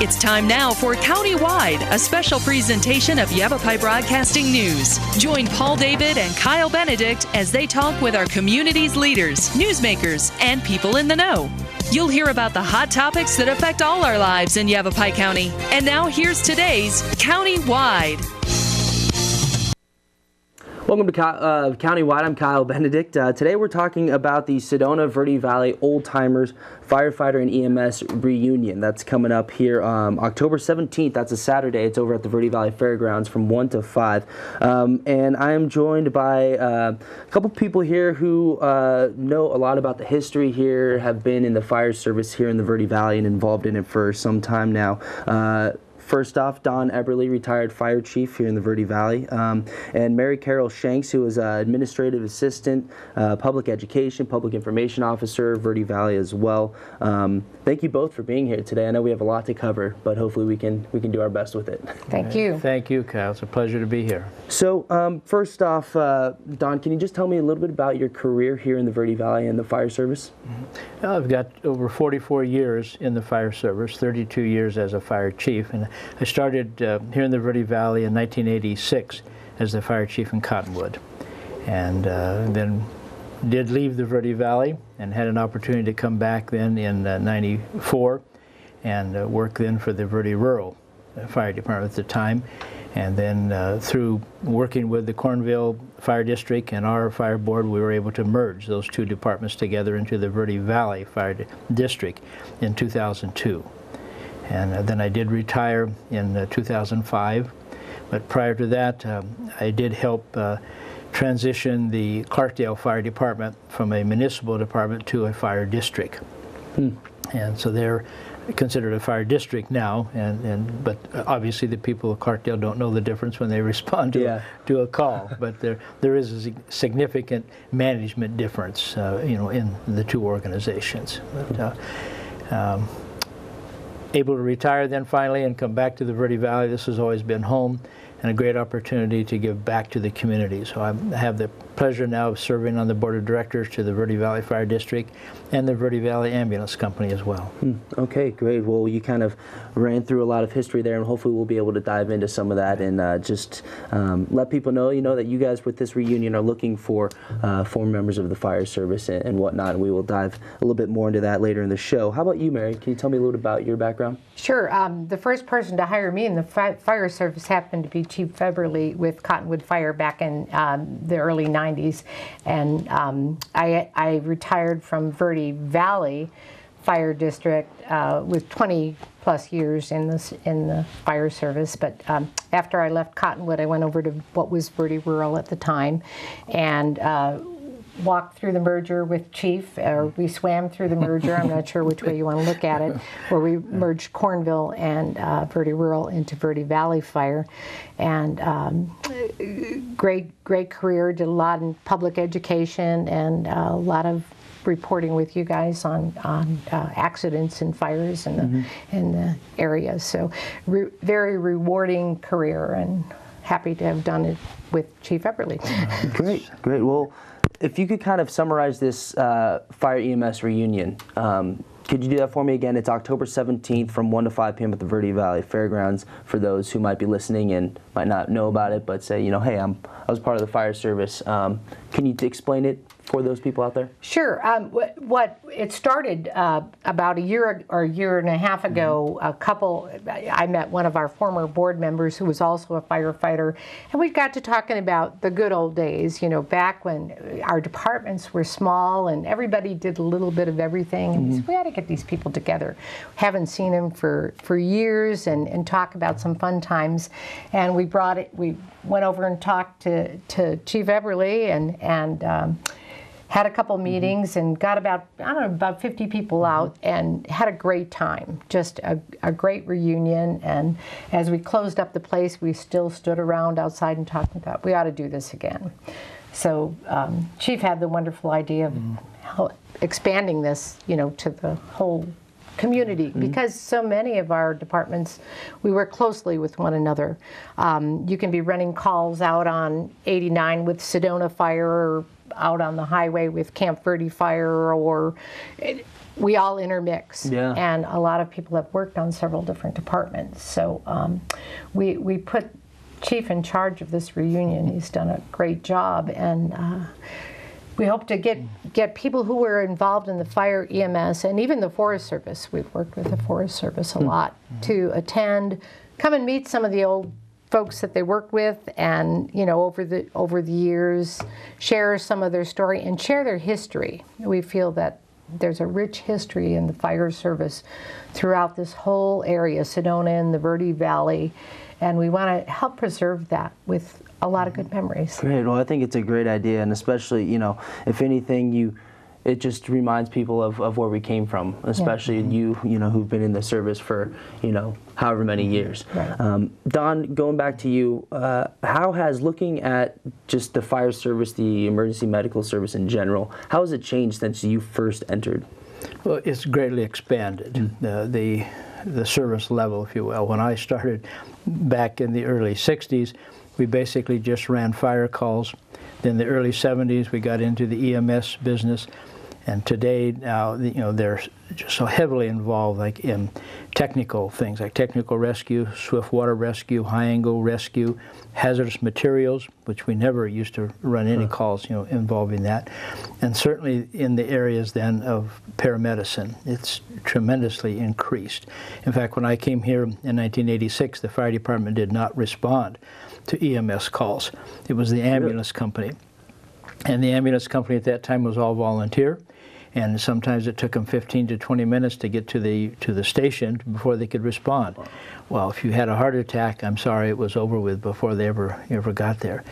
It's time now for Countywide, a special presentation of Yavapai Broadcasting News. Join Paul David and Kyle Benedict as they talk with our community's leaders, newsmakers, and people in the know. You'll hear about the hot topics that affect all our lives in Yavapai County. And now here's today's Countywide. Welcome to Countywide. I'm Kyle Benedict. Today we're talking about the Sedona Verde Valley Old Timers Firefighter and EMS Reunion. That's coming up here October 17th. That's a Saturday. It's over at the Verde Valley Fairgrounds from 1 to 5. And I am joined by a couple people here who know a lot about the history here, have been in the fire service here in the Verde Valley and involved in it for some time now. First off, Don Eberly, retired fire chief here in the Verde Valley, and Mary Carol Shanks, who is administrative assistant, public education, public information officer, Verde Valley as well. Thank you both for being here today. I know we have a lot to cover, but hopefully we can do our best with it. Thank you. Thank you, Kyle. It's a pleasure to be here. So, first off, Don, can you just tell me a little bit about your career here in the Verde Valley and the fire service? Well, I've got over 44 years in the fire service, 32 years as a fire chief, and I started here in the Verde Valley in 1986 as the fire chief in Cottonwood, and then did leave the Verde Valley and had an opportunity to come back then in '94 and work then for the Verde Rural Fire Department at the time. And then through working with the Cornville Fire District and our fire board, we were able to merge those two departments together into the Verde Valley Fire District in 2002. And then I did retire in 2005. But prior to that, I did help transition the Clarkdale Fire Department from a municipal department to a fire district. And so they're considered a fire district now, but obviously the people of Clarkdale don't know the difference when they respond to a call. But there is a significant management difference, in the two organizations. But, able to retire then finally and come back to the Verde Valley. This has always been home and a great opportunity to give back to the community. So I have the pleasure now of serving on the board of directors to the Verde Valley Fire District and the Verde Valley Ambulance Company as well. Okay, great. Well, you kind of ran through a lot of history there, and hopefully we'll be able to dive into some of that and just let people know, that you guys with this reunion are looking for former members of the fire service and whatnot, and we will dive a little bit more into that later in the show. How about you, Mary? Can you tell me a little bit about your background? Sure. The first person to hire me in the fire service happened to be Chief Feberly with Cottonwood Fire back in the early 90s. And I retired from Verde Valley Fire District with 20 plus years in the fire service. But after I left Cottonwood, I went over to what was Verde Rural at the time and walked through the merger with Chief, or we swam through the merger, I'm not sure which way you want to look at it, where we merged Cornville and Verde Rural into Verde Valley Fire. And great career, did a lot in public education and a lot of reporting with you guys on accidents and fires in the area. So very rewarding career, and happy to have done it with Chief Eberly. Great. Well, if you could kind of summarize this Fire EMS reunion, could you do that for me again? It's October 17th from 1 to 5 p.m. at the Verde Valley Fairgrounds. For those who might be listening and might not know about it, but say, hey, I was part of the fire service. Can you explain it for those people out there? Sure. What it started about a year or a year and a half ago. I met one of our former board members who was also a firefighter, and we got to talking about the good old days. Back when our departments were small and everybody did a little bit of everything. And so we had to get these people together. Haven't seen them for years, and talk about some fun times. And we went over and talked to Chief Eberly and had a couple meetings and got about 50 people out and had a great time. Just a great reunion. And as we closed up the place, we still stood around outside and talked about, we ought to do this again. So Chief had the wonderful idea of expanding this, to the whole community, because so many of our departments, we work closely with one another. You can be running calls out on 89 with Sedona Fire, or out on the highway with Camp Verde Fire, or we all intermix. Yeah. And a lot of people have worked on several different departments. So we put Chief in charge of this reunion. He's done a great job, and we hope to get people who were involved in the fire, EMS, and even the Forest Service. We've worked with the Forest Service a lot to attend, come and meet some of the old folks that they worked with, and over the years, share some of their story and share their history. We feel that there's a rich history in the fire service throughout this whole area, Sedona and the Verde Valley, and we want to help preserve that with a lot of good memories. Great. Well, I think it's a great idea, and especially, if anything, it just reminds people of where we came from, especially you who've been in the service for, however many years. Right. Don, going back to you, how has looking at just the fire service, the emergency medical service in general, how has it changed since you first entered? Well, it's greatly expanded, the service level, if you will. When I started back in the early 60s, we basically just ran fire calls. Then the early 70s, we got into the EMS business. And today, now, they're just so heavily involved, like in technical things, like technical rescue, swift water rescue, high-angle rescue, hazardous materials, which we never used to run any calls, involving that. And certainly in the areas then of paramedicine, it's tremendously increased. In fact, when I came here in 1986, the fire department did not respond to EMS calls. It was the ambulance company. And the ambulance company at that time was all volunteer, and sometimes it took them 15 to 20 minutes to get to the station before they could respond. Well, if you had a heart attack, I'm sorry, it was over with before they ever got there.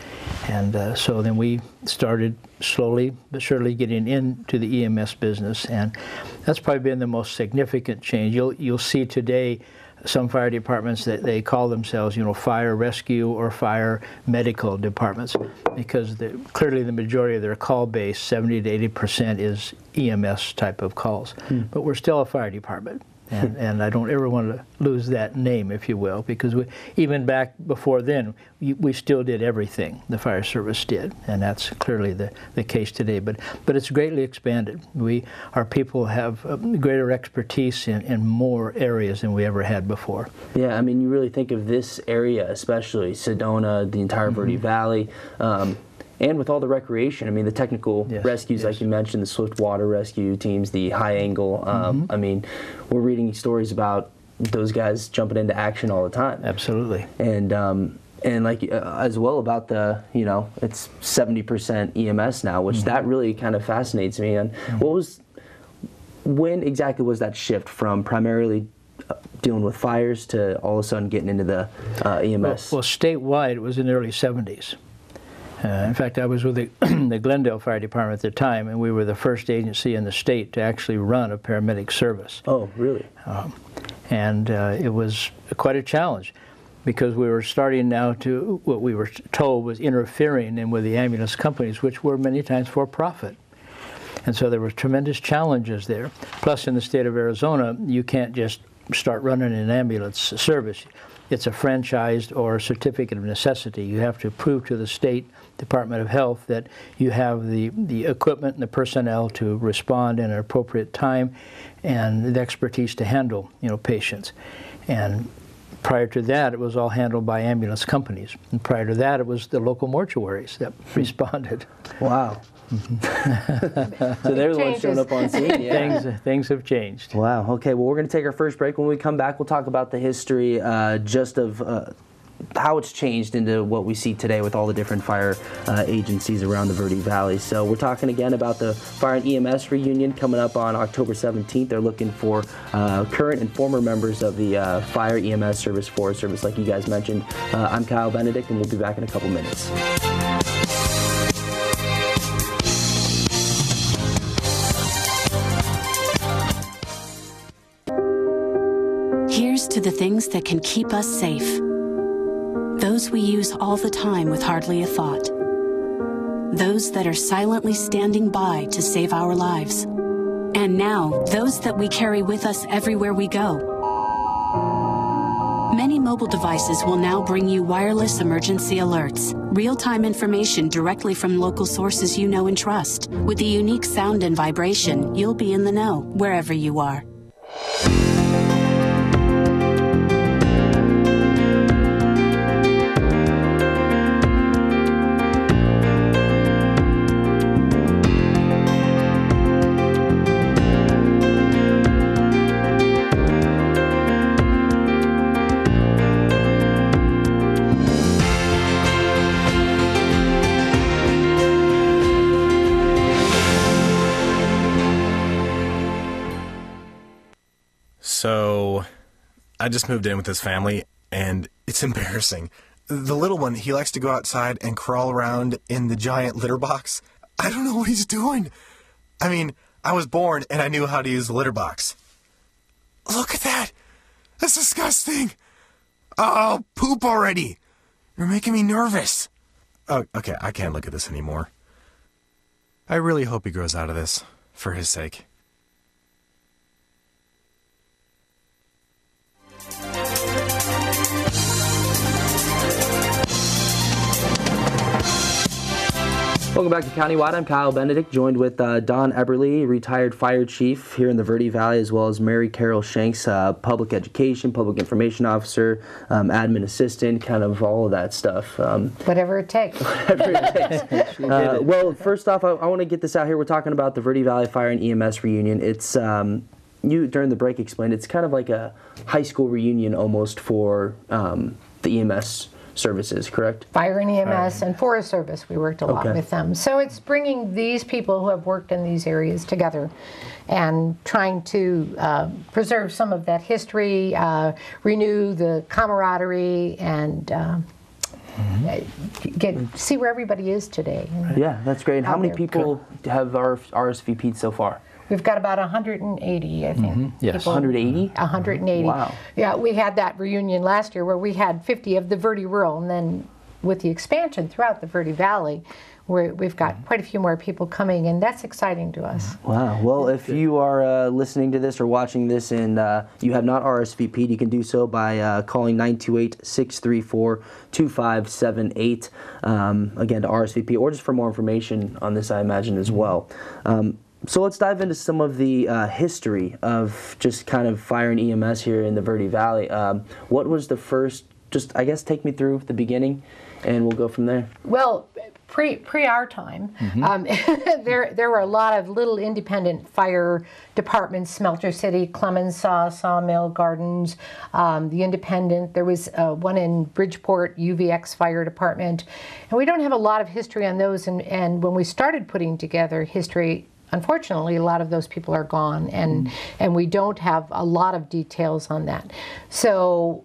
And so then we started slowly but surely getting into the EMS business, and that's probably been the most significant change. You'll see today some fire departments that they call themselves, fire rescue or fire medical departments, because clearly the majority of their call base, 70 to 80%, is EMS type of calls. But we're still a fire department. And I don't ever want to lose that name, if you will, because even back before then, we still did everything the fire service did, and that's clearly the case today. But it's greatly expanded. Our people have greater expertise in more areas than we ever had before. Yeah, I mean, you really think of this area, especially Sedona, the entire Verde Valley, and with all the recreation, I mean, the technical rescues, like you mentioned, the swift water rescue teams, the high angle. I mean, we're reading stories about those guys jumping into action all the time. Absolutely. And like as well about the, it's 70% EMS now, which that really kind of fascinates me. And when exactly was that shift from primarily dealing with fires to all of a sudden getting into the EMS? Well, statewide, it was in the early 70s. In fact, I was with the Glendale Fire Department at the time, and we were the first agency in the state to actually run a paramedic service. Oh, really? And it was quite a challenge, because we were starting now to, what we were told was interfering in with the ambulance companies, which were many times for profit. And so there were tremendous challenges there. Plus, in the state of Arizona, you can't just start running an ambulance service. It's a franchised or certificate of necessity. You have to prove to the state Department of Health that you have the equipment and the personnel to respond in an appropriate time, and the expertise to handle patients. And prior to that, it was all handled by ambulance companies. And prior to that, it was the local mortuaries that responded. Wow. So they're the ones showing up on scene. Yeah. Things have changed. Wow. Okay. Well, we're going to take our first break. When we come back, we'll talk about the history just of how it's changed into what we see today with all the different fire agencies around the Verde Valley. So we're talking again about the Fire and EMS reunion coming up on October 17th. They're looking for current and former members of the Fire, EMS Service, Forest Service, like you guys mentioned. I'm Kyle Benedict, and we'll be back in a couple minutes. Here's to the things that can keep us safe. Those we use all the time with hardly a thought. Those that are silently standing by to save our lives. And now, those that we carry with us everywhere we go. Many mobile devices will now bring you wireless emergency alerts, real-time information directly from local sources you know and trust. With the unique sound and vibration, you'll be in the know wherever you are. So, I just moved in with this family, and it's embarrassing. The little one, he likes to go outside and crawl around in the giant litter box. I don't know what he's doing. I mean, I was born and I knew how to use the litter box. Look at that! That's disgusting! Oh, poop already! You're making me nervous. Oh, okay, I can't look at this anymore. I really hope he grows out of this, for his sake. Welcome back to Countywide. I'm Kyle Benedict, joined with Don Eberly, retired fire chief here in the Verde Valley, as well as Mary Carol Shanks, public education, public information officer, admin assistant, kind of all of that stuff. Whatever it takes. Whatever it takes. Well, first off, I want to get this out here. We're talking about the Verde Valley Fire and EMS reunion. It's you during the break explained it's kind of like a high school reunion almost for the EMS services, correct? Fire and EMS and Forest Service, we worked a lot with them. So it's bringing these people who have worked in these areas together and trying to preserve some of that history, renew the camaraderie, and see where everybody is today. Yeah, that's great. And how many people have RSVP'd so far? We've got about 180, I think. Yes. 180? 180. Wow. Yeah, we had that reunion last year where we had 50 of the Verde Rural, and then with the expansion throughout the Verde Valley, we've got quite a few more people coming, and that's exciting to us. Wow. Well, if you are listening to this or watching this and you have not RSVP'd, you can do so by calling 928-634-2578, again, to RSVP, or just for more information on this, I imagine, as well. So let's dive into some of the history of just kind of fire and EMS here in the Verde Valley. What was the first, just I guess take me through the beginning and we'll go from there. Well, pre our time, there were a lot of little independent fire departments, Smelter City, Clemenceau, Sawmill Gardens, the Independent. There was one in Bridgeport, UVX Fire Department. And we don't have a lot of history on those. And when we started putting together history, unfortunately, a lot of those people are gone, and we don't have a lot of details on that. So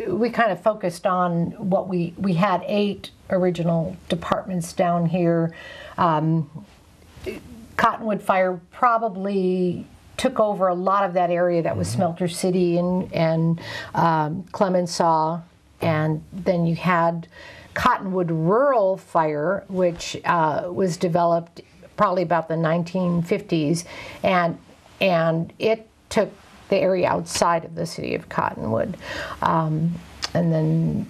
we kind of focused on what we had 8 original departments down here. Cottonwood Fire probably took over a lot of that area that was Smelter City and Clemenceau, and then you had Cottonwood Rural Fire, which was developed probably about the 1950s, and it took the area outside of the city of Cottonwood, and then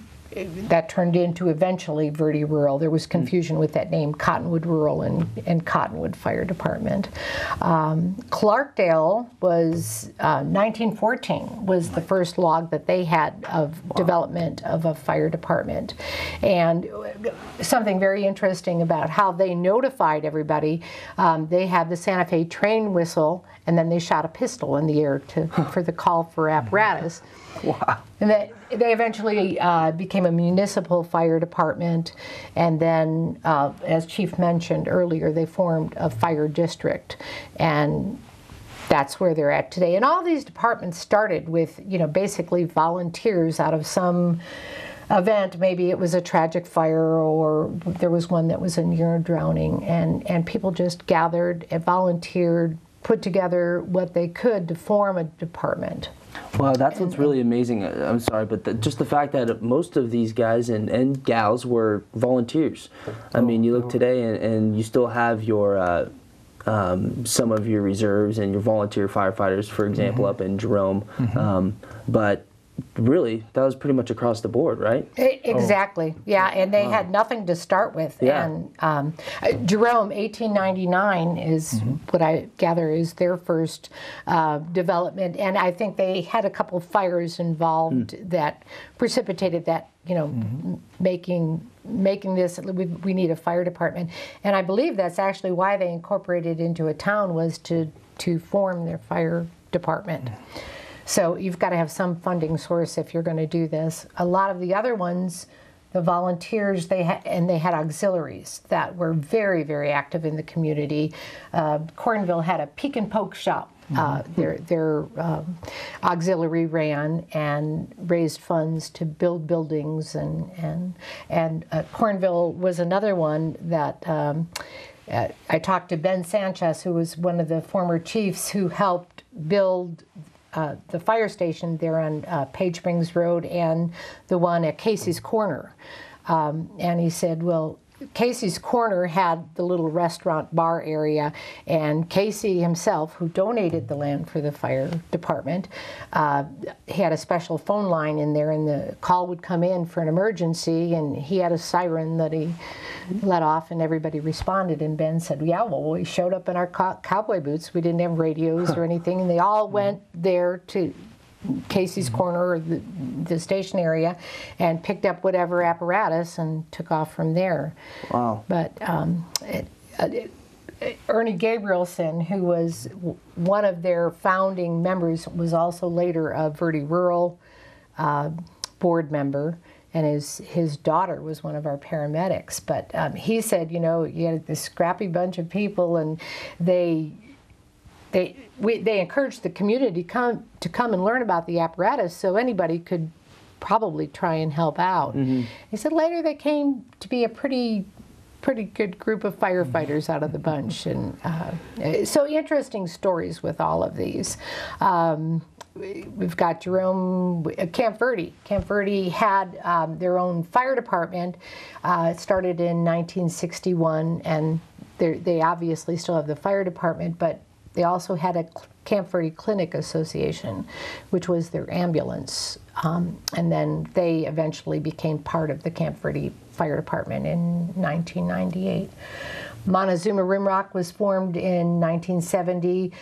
that turned into eventually Verde Rural. There was confusion with that name, Cottonwood Rural and Cottonwood Fire Department. Clarkdale was 1914 was the first log that they had of development of a fire department, and something very interesting about how they notified everybody. They had the Santa Fe train whistle, and then they shot a pistol in the air for the call for apparatus. Wow. And they eventually became a municipal fire department, and then, as Chief mentioned earlier, they formed a fire district, and that's where they're at today. And all these departments started with, basically volunteers out of some event. Maybe it was a tragic fire, or there was one that was a near drowning, and people just gathered and volunteered, put together what they could to form a department. Wow, that's what's really amazing. I'm sorry, but just the fact that most of these guys and gals were volunteers. I mean, you look today and you still have your some of your reserves and your volunteer firefighters, for example, up in Jerome. But really, that was pretty much across the board, right? Exactly. Yeah, and they had nothing to start with. Yeah. And Jerome, 1899 is what I gather is their first development, and I think they had a couple fires involved that precipitated that. Making this. We need a fire department, and I believe that's actually why they incorporated into a town was to form their fire department. So you've got to have some funding source if you're going to do this. A lot of the other ones, the volunteers, they had auxiliaries that were very, very active in the community. Cornville had a peek and poke shop. Their auxiliary ran and raised funds to build buildings, and Cornville was another one that I talked to Ben Sanchez, who was one of the former chiefs who helped build the fire station there on Page Springs Road and the one at Casey's Corner. And he said, well, Casey's Corner had the little restaurant bar area, and Casey himself, who donated the land for the fire department, he had a special phone line in there, and the call would come in for an emergency, and he had a siren that he let off, and everybody responded. And Ben said, yeah, well, we showed up in our cowboy boots. We didn't have radios or anything, and they all went there to Casey's Corner, or the station area, and picked up whatever apparatus and took off from there. Wow. But Ernie Gabrielson, who was one of their founding members, was also later a Verde Rural board member, and his daughter was one of our paramedics. But he said, you had this scrappy bunch of people, and they encouraged the community to come and learn about the apparatus, so anybody could probably try and help out. He said later they came to be a pretty good group of firefighters out of the bunch, and so interesting stories with all of these. We've got Jerome, Camp Verde. Camp Verde had their own fire department. It started in 1961, and they obviously still have the fire department, but they also had a Camp Verde Clinic Association, which was their ambulance. And then they eventually became part of the Camp Verde Fire Department in 1998. Montezuma Rimrock was formed in 1970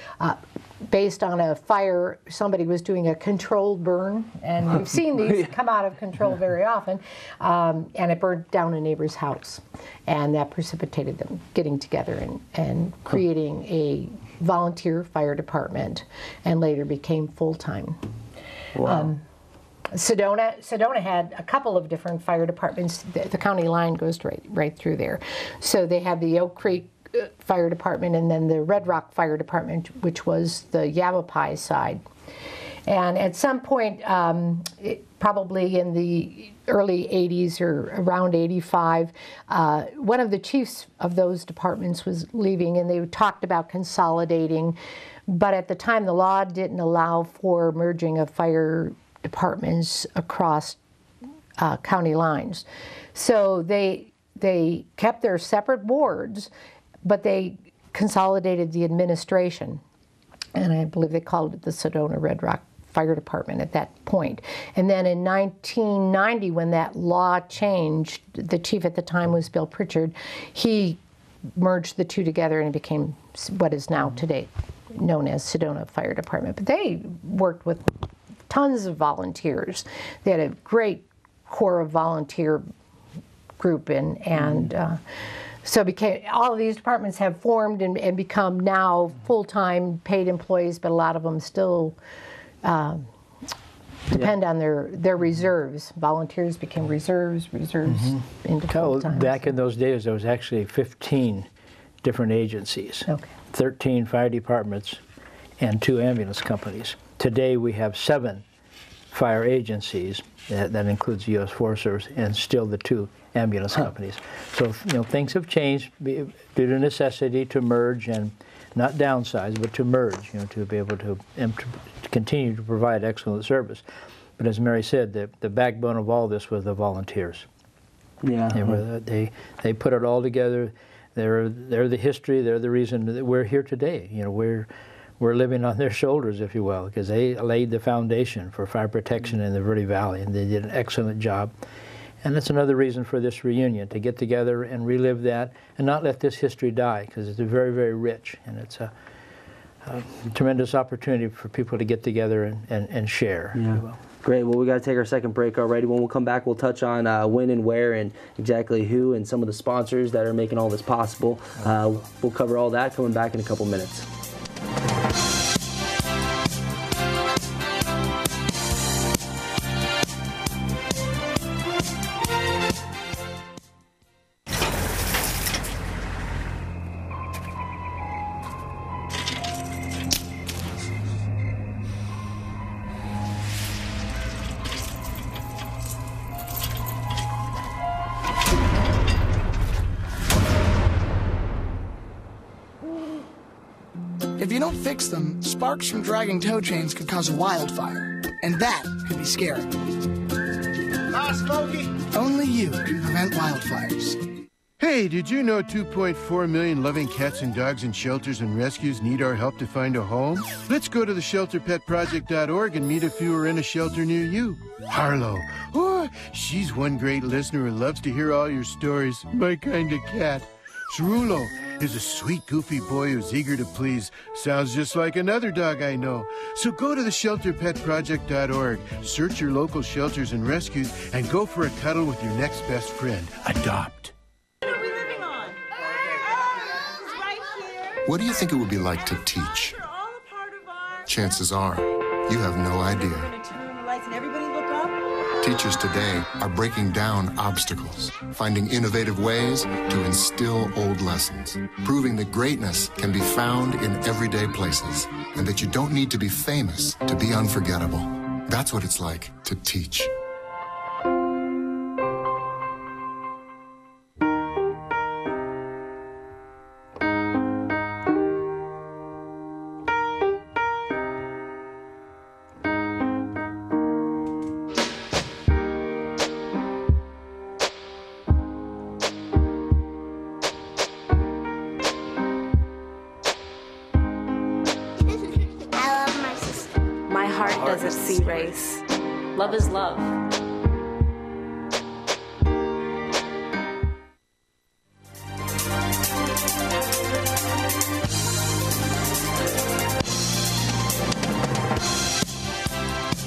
based on a fire. Somebody was doing a controlled burn, and we've seen these come out of control very often, and it burned down a neighbor's house. And that precipitated them getting together and creating a volunteer fire department, and later became full-time. Wow. Sedona had a couple of different fire departments. The county line goes right through there. So they had the Oak Creek Fire Department, and then the Red Rock Fire Department, which was the Yavapai side. And at some point, probably in the early 80s or around 85, one of the chiefs of those departments was leaving, and they talked about consolidating. But at the time, the law didn't allow for merging of fire departments across county lines. So they kept their separate boards, but they consolidated the administration. And I believe they called it the Sedona Red Rock Fire Department at that point. And then in 1990, when that law changed, the chief at the time was Bill Pritchard, he merged the two together, and it became what is now today known as Sedona Fire Department. But they worked with tons of volunteers. They had a great core of volunteer group, and so all of these departments have formed and become now full-time paid employees, but a lot of them still depend on their reserves. Volunteers became reserves into full-time. Back in those days, there was actually 15 different agencies, 13 fire departments, and 2 ambulance companies. Today we have 7 fire agencies, that includes the U.S. Forest Service, and still the 2 ambulance companies. So things have changed due to necessity to merge, and not downsize, but to merge, to be able to continue to provide excellent service. But as Mary said, the backbone of all this was the volunteers. Yeah. They put it all together. They're the history. They're the reason that we're here today. we're living on their shoulders, if you will, because they laid the foundation for fire protection in the Verde Valley, and they did an excellent job. And that's another reason for this reunion, to get together and relive that and not let this history die, because it's very, very rich, and it's a tremendous opportunity for people to get together and share. Yeah. Great. Well, we got to take our second break already. When we'll come back, we'll touch on when and where and exactly who and some of the sponsors that are making all this possible. We'll cover all that coming back in a couple minutes. If you don't fix them, sparks from dragging tow chains could cause a wildfire, and that could be scary. Hi, Smokey. Only you can prevent wildfires. Hey, did you know 2.4 million loving cats and dogs in shelters and rescues need our help to find a home? Let's go to the shelterpetproject.org and meet a few who are in a shelter near you. Harlow, oh, she's one great listener who loves to hear all your stories. My kind of cat. Cerulo is a sweet, goofy boy who's eager to please. Sounds just like another dog I know. So go to the shelterpetproject.org, search your local shelters and rescues, and go for a cuddle with your next best friend. Adopt. What do you think it would be like to teach? Chances are, you have no idea. Teachers today are breaking down obstacles, finding innovative ways to instill old lessons, proving that greatness can be found in everyday places, and that you don't need to be famous to be unforgettable. That's what it's like to teach. Race. Love is love.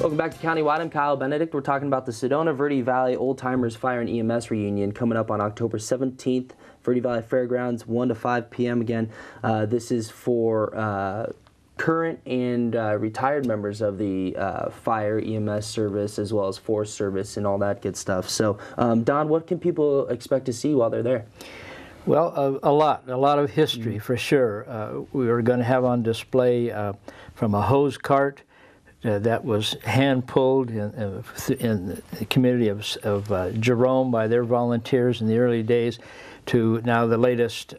Welcome back to Countywide. I'm Kyle Benedict. We're talking about the Sedona Verde Valley Old Timers Fire and EMS reunion coming up on October 17th, Verde Valley Fairgrounds, 1 to 5 p.m. Again, this is for current and retired members of the fire EMS service, as well as forest service and all that good stuff. So, Don, what can people expect to see while they're there? Well, a lot of history for sure. We are going to have on display from a hose cart that was hand-pulled in the community of Jerome by their volunteers in the early days, to now the latest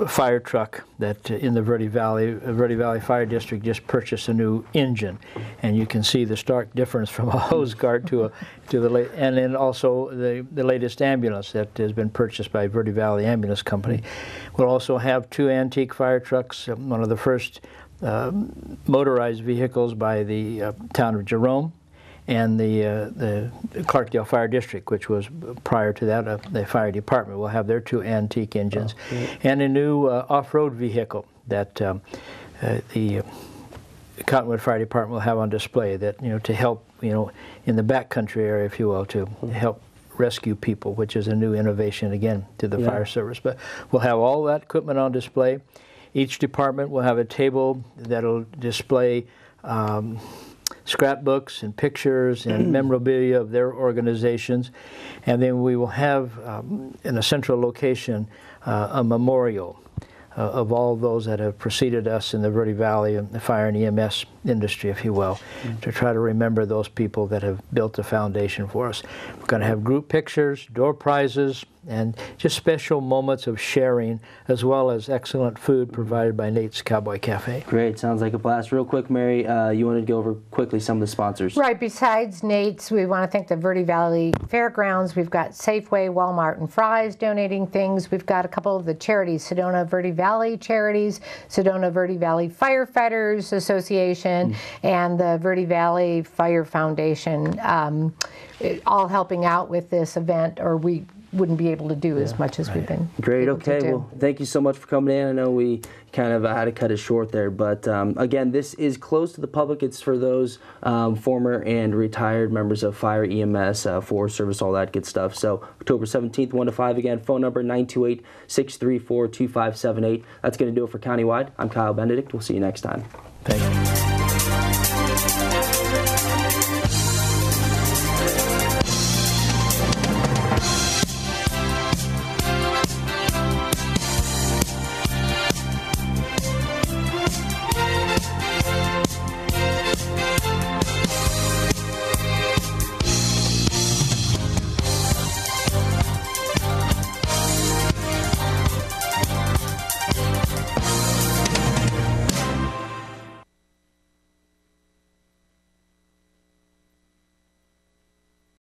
fire truck that in the Verde Valley Fire District just purchased a new engine, and you can see the stark difference from a hose cart to the and then also the latest ambulance that has been purchased by Verde Valley Ambulance Company. We'll also have 2 antique fire trucks, one of the first motorized vehicles by the town of Jerome, and the Clarkdale Fire District, which was prior to that the fire department, will have their 2 antique engines, and a new off-road vehicle that the Cottonwood Fire Department will have on display, that to help in the backcountry area, if you will, to help rescue people, which is a new innovation again to the fire service. But we'll have all that equipment on display. Each department will have a table that'll display scrapbooks and pictures and memorabilia of their organizations, and then we will have in a central location a memorial of all those that have preceded us in the Verde Valley and the fire and EMS industry, if you will, to try to remember those people that have built the foundation for us. We're going to have group pictures, door prizes, and just special moments of sharing, as well as excellent food provided by Nate's Cowboy Cafe. Great, sounds like a blast. Real quick, Mary, you wanted to go over quickly some of the sponsors. Right, besides Nate's, we want to thank the Verde Valley Fairgrounds. We've got Safeway, Walmart, and Fry's donating things. We've got a couple of the charities, Sedona Verde Valley Charities, Sedona Verde Valley Firefighters Association, and the Verde Valley Fire Foundation, all helping out with this event, or we wouldn't be able to do as much as we've been Great. able Okay. to do. Well, thank you so much for coming in. I know we kind of had to cut it short there, but again, this is closed to the public. It's for those former and retired members of fire, EMS, Forest Service, all that good stuff. So October 17th, 1 to 5 again. Phone number 928-634-2578. That's going to do it for Countywide. I'm Kyle Benedict. We'll see you next time. Thank you.